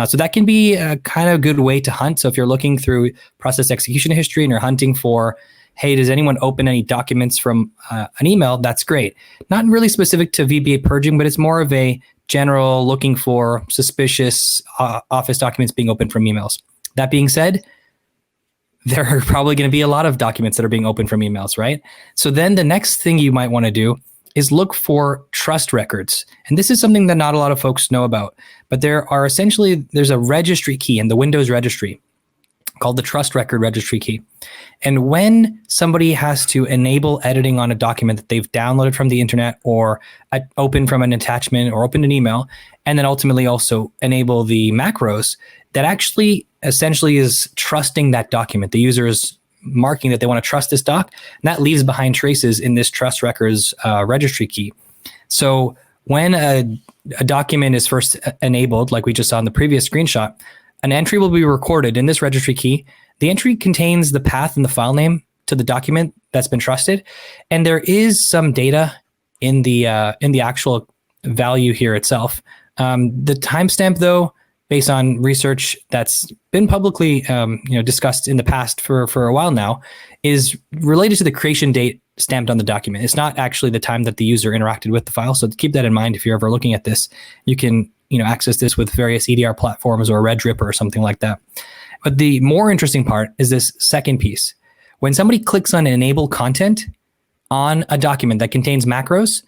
So that can be a kind of good way to hunt. So if you're looking through process execution history and you're hunting for, hey, does anyone open any documents from an email? That's great. Not really specific to Vba Purging, but it's more of a general looking for suspicious Office documents being opened from emails. That being said, there are probably going to be a lot of documents that are being opened from emails, right? So then the next thing you might want to do is look for trust records. And this is something that not a lot of folks know about, but there's a registry key in the Windows registry. called the trust record registry key. And when somebody has to enable editing on a document that they've downloaded from the internet or open from an attachment or open an email, and then ultimately also enable the macros, that actually essentially is trusting that document. The user is marking that they want to trust this doc, and that leaves behind traces in this trust records registry key. So when a document is first enabled, like we just saw in the previous screenshot, an entry will be recorded in this registry key. The entry contains the path and the file name to the document that's been trusted, and there is some data in the actual value here itself. The timestamp, though, based on research that's been publicly discussed in the past for a while now, is related to the creation date stamped on the document. It's not actually the time that the user interacted with the file. So keep that in mind if you're ever looking at this. You can access this with various EDR platforms or Red or something like that. But the more interesting part is this second piece. When somebody clicks on enable content on a document that contains macros,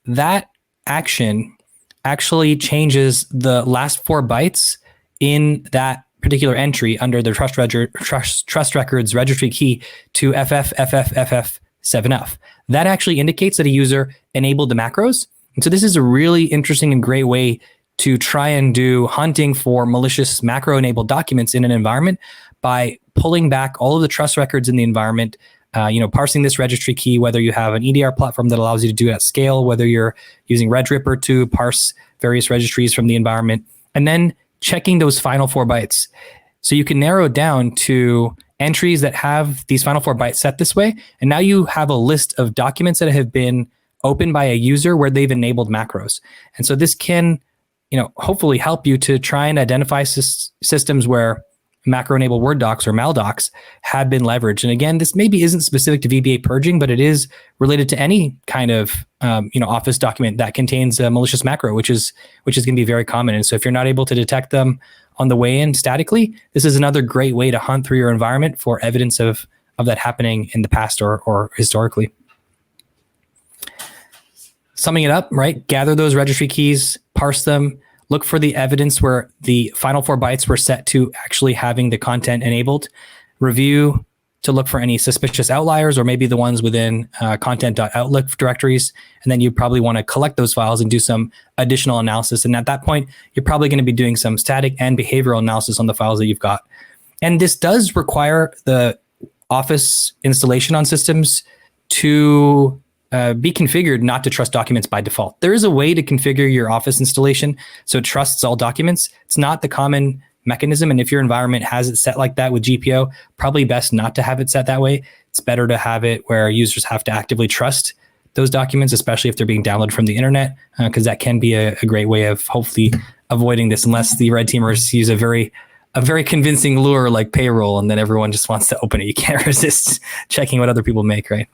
that action actually changes the last 4 bytes in that particular entry under the trust records registry key to FFFFF7F. That actually indicates that a user enabled the macros. And so this is a really interesting and great way to try and do hunting for malicious macro-enabled documents in an environment by pulling back all of the trust records in the environment, parsing this registry key, whether you have an EDR platform that allows you to do it at scale, whether you're using Redripper to parse various registries from the environment, and then checking those final 4 bytes. So you can narrow it down to entries that have these final 4 bytes set this way. And now you have a list of documents that have been opened by a user where they've enabled macros. And so this can hopefully help you to try and identify systems where macro-enabled Word docs or maldocs have been leveraged. And again, this maybe isn't specific to VBA purging, but it is related to any kind of Office document that contains a malicious macro, which is going to be very common. And so if you're not able to detect them on the way in statically, this is another great way to hunt through your environment for evidence of that happening in the past or historically. Summing it up, right? Gather those registry keys, parse them, look for the evidence where the final 4 bytes were set to actually having the content enabled. Review to look for any suspicious outliers or maybe the ones within content.outlook directories. And then you probably want to collect those files and do some additional analysis. And at that point, you're probably going to be doing some static and behavioral analysis on the files that you've got. And this does require the Office installation on systems to be configured not to trust documents by default. There is a way to configure your Office installation so it trusts all documents. It's not the common mechanism, and if your environment has it set like that with GPO, probably best not to have it set that way. It's better to have it where users have to actively trust those documents, especially if they're being downloaded from the internet, because that can be a great way of hopefully avoiding this, unless the red teamers use a very convincing lure like payroll, and then everyone just wants to open it. You can't resist checking what other people make, right?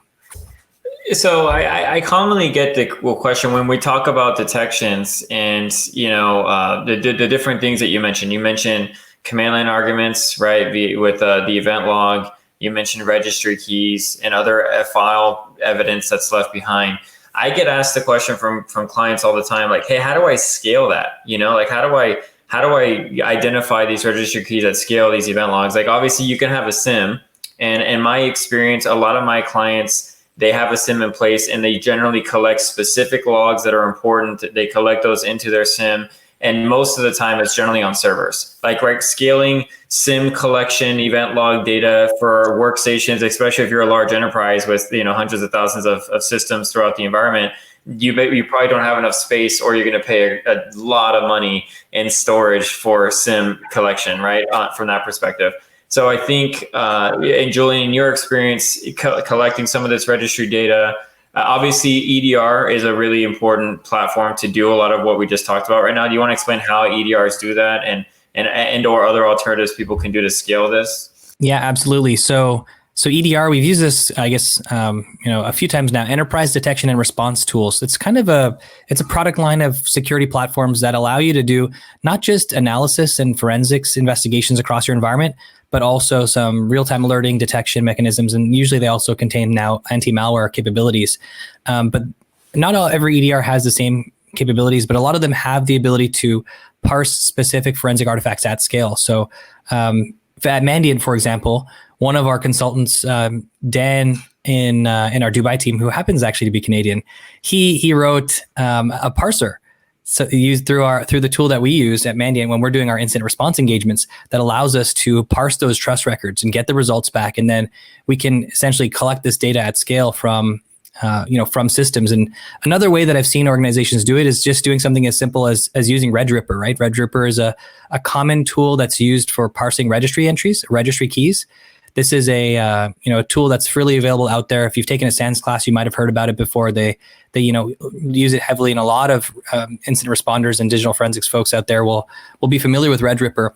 So I commonly get the question when we talk about detections and, the different things that you mentioned. You mentioned command line arguments, right? With the event log. You mentioned registry keys and other file evidence that's left behind. I get asked the question from clients all the time, like, hey, how do I scale that? How do I identify these registry keys at scale, these event logs? Like, obviously you can have a SIM, and in my experience, a lot of my clients, they have a SIM in place and they generally collect specific logs that are important. They collect those into their SIM. And most of the time it's generally on servers. Like scaling SIM collection, event log data for workstations, especially if you're a large enterprise with hundreds of thousands of systems throughout the environment, you probably don't have enough space, or you're going to pay a lot of money in storage for SIM collection, right? From that perspective. So I think, and Julian, in your experience collecting some of this registry data, obviously EDR is a really important platform to do a lot of what we just talked about right now. Do you want to explain how EDRs do that and or other alternatives people can do to scale this? Yeah, absolutely. So EDR, we've used this, I guess, a few times now. Enterprise detection and response tools. It's kind of a product line of security platforms that allow you to do not just analysis and forensics investigations across your environment, but also some real-time alerting detection mechanisms. And usually they also contain now anti-malware capabilities. But not every EDR has the same capabilities, but a lot of them have the ability to parse specific forensic artifacts at scale. So at Mandiant, for example, one of our consultants, Dan in our Dubai team, who happens actually to be Canadian, he wrote a parser. So used through the tool that we use at Mandiant when we're doing our incident response engagements that allows us to parse those trust records and get the results back, and then we can essentially collect this data at scale from systems. And another way that I've seen organizations do it is just doing something as simple as using RedRipper, right? RedRipper is a common tool that's used for parsing registry entries, registry keys. This is a tool that's freely available out there. If you've taken a SANS class, you might have heard about it before. They use it heavily, and a lot of incident responders and digital forensics folks out there will be familiar with RedRipper.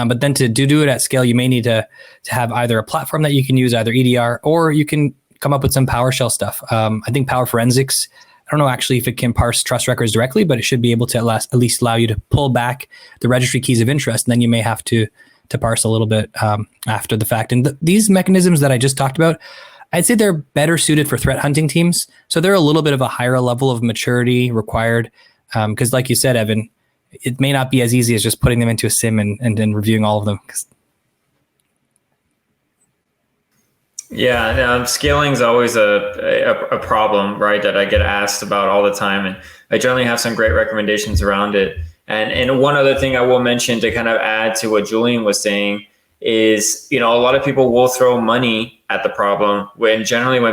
But then to do it at scale, you may need to have either a platform that you can use, either EDR, or you can come up with some PowerShell stuff. I think Power Forensics, I don't know actually if it can parse trust records directly, but it should be able to at least allow you to pull back the registry keys of interest, and then you may have to parse a little bit after the fact. And these mechanisms that I just talked about, I'd say they're better suited for threat hunting teams. So they're a little bit of a higher level of maturity required. Because like you said, Evan, it may not be as easy as just putting them into a SIM and then reviewing all of them. Yeah, scaling is always a problem, right? That I get asked about all the time, and I generally have some great recommendations around it. And one other thing I will mention to kind of add to what Julian was saying is, a lot of people will throw money at the problem. When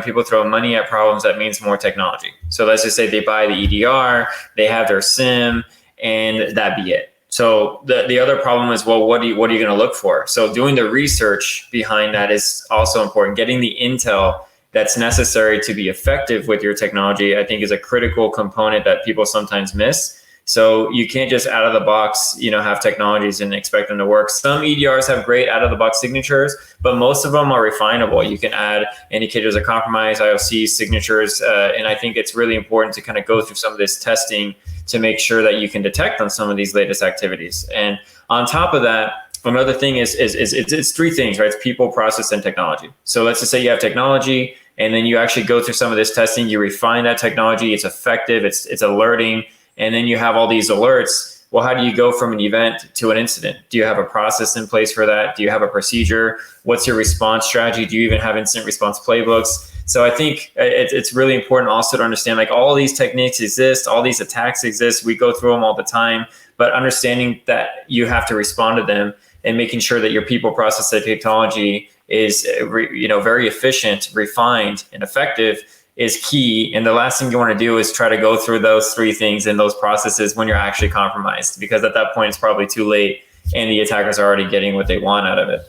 people throw money at problems, that means more technology. So let's just say they buy the EDR, they have their SIM, and that be it. So the other problem is, well, what are you going to look for? So doing the research behind that is also important. Getting the intel that's necessary to be effective with your technology, I think, is a critical component that people sometimes miss. So you can't just out of the box, have technologies and expect them to work. Some EDRs have great out of the box signatures, but most of them are refinable. You can add indicators of compromise, IOC signatures, and I think it's really important to kind of go through some of this testing to make sure that you can detect on some of these latest activities. And on top of that, another thing is it's three things, right? It's people, process, and technology. So let's just say you have technology, and then you actually go through some of this testing, you refine that technology, it's effective, it's alerting, and then you have all these alerts. Well, how do you go from an event to an incident? Do you have a process in place for that? Do you have a procedure? What's your response strategy? Do you even have incident response playbooks? So I think it's really important also to understand, like, all these techniques exist, all these attacks exist. We go through them all the time, but understanding that you have to respond to them and making sure that your people, process, and technology is very efficient, refined, and effective is key. And the last thing you want to do is try to go through those three things and those processes when you're actually compromised, because at that point it's probably too late and the attackers are already getting what they want out of it.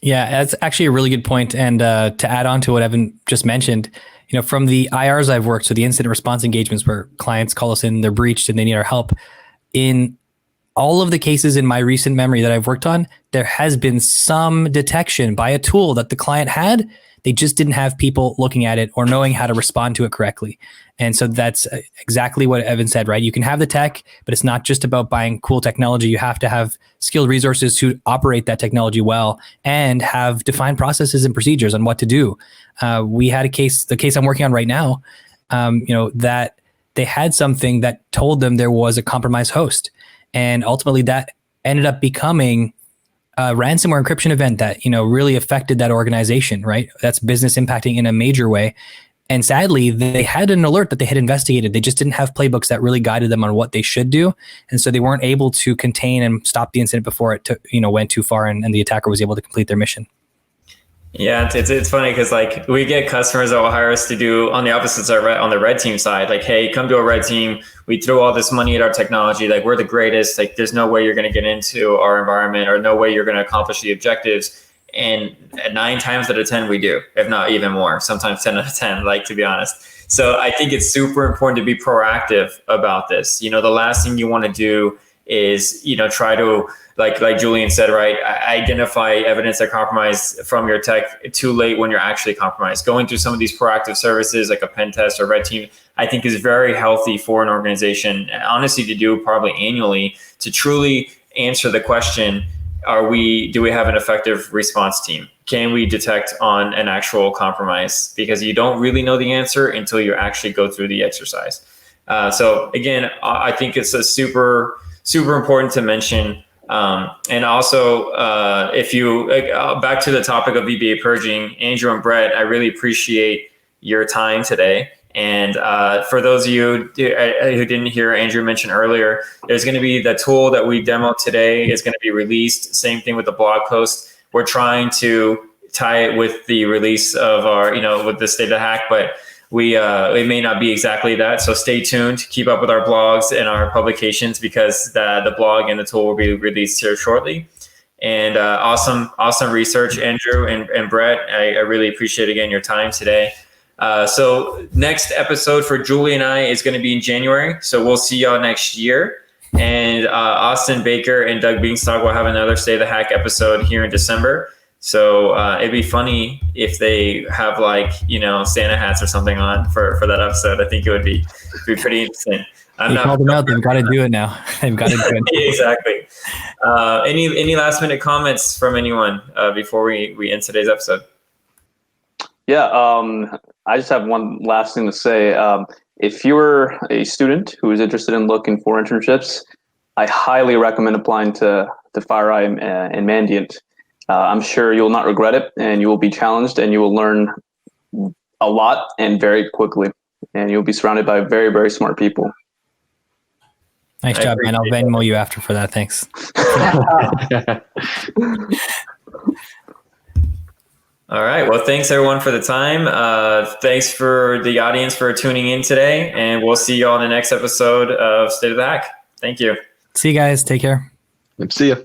Yeah, that's actually a really good point. And to add on to what Evan just mentioned, from the IRs I've worked, so the incident response engagements where clients call us in, they're breached and they need our help. In all of the cases in my recent memory that I've worked on, there has been some detection by a tool that the client had. They just didn't have people looking at it or knowing how to respond to it correctly. And so that's exactly what Evan said, right? You can have the tech, but it's not just about buying cool technology. You have to have skilled resources to operate that technology well and have defined processes and procedures on what to do. We had the case I'm working on right now, that they had something that told them there was a compromised host. And ultimately that ended up becoming a ransomware encryption event that, really affected that organization, right? That's business impacting in a major way. And sadly, they had an alert that they had investigated. They just didn't have playbooks that really guided them on what they should do. And so they weren't able to contain and stop the incident before it went too far and the attacker was able to complete their mission. Yeah, it's funny because, like, we get customers that will hire us to do on the opposite side, right, on the red team side. Like, hey, come to a red team. We throw all this money at our technology. Like, we're the greatest. Like, there's no way you're going to get into our environment, or no way you're going to accomplish the objectives. And 9 times out of 10, we do, if not even more. Sometimes 10 out of 10, like, to be honest. So I think it's super important to be proactive about this. The last thing you want to do is, try to, like Julian said, right, identify evidence of compromise from your tech too late when you're actually compromised. Going through some of these proactive services like a pen test or red team, I think, is very healthy for an organization, honestly, to do probably annually, to truly answer the question, do we have an effective response team? Can we detect on an actual compromise? Because you don't really know the answer until you actually go through the exercise. So again, I think it's a super important to mention. And also, if you back to the topic of VBA purging, Andrew and Brett, I really appreciate your time today. And for those of you who didn't hear Andrew mention earlier, there's going to be the tool that we demoed today is going to be released. Same thing with the blog post. We're trying to tie it with the release of our, with the state of the hack, but it may not be exactly that. So stay tuned, keep up with our blogs and our publications, because the blog and the tool will be released here shortly. And awesome research, Andrew and Brett. I really appreciate, again, your time today. So next episode for Julie and I is going to be in January. So we'll see y'all next year. And Austin Baker and Doug Beanstalk will have another State of the Hack episode here in December. So it'd be funny if they have Santa hats or something on for that episode. I think it would be pretty interesting. You called them out. They've got to do it now. They've got to do it. Exactly. Any last minute comments from anyone before we end today's episode? Yeah, I just have one last thing to say. If you're a student who is interested in looking for internships, I highly recommend applying to FireEye and Mandiant. I'm sure you'll not regret it, and you will be challenged, and you will learn a lot and very quickly, and you'll be surrounded by very, very smart people. Nice job, man. I'll Venmo you after for that. Thanks. All right. Well, thanks everyone for the time. Thanks for the audience for tuning in today, and we'll see you all in the next episode of State of the Hack. Thank you. See you guys. Take care. See ya.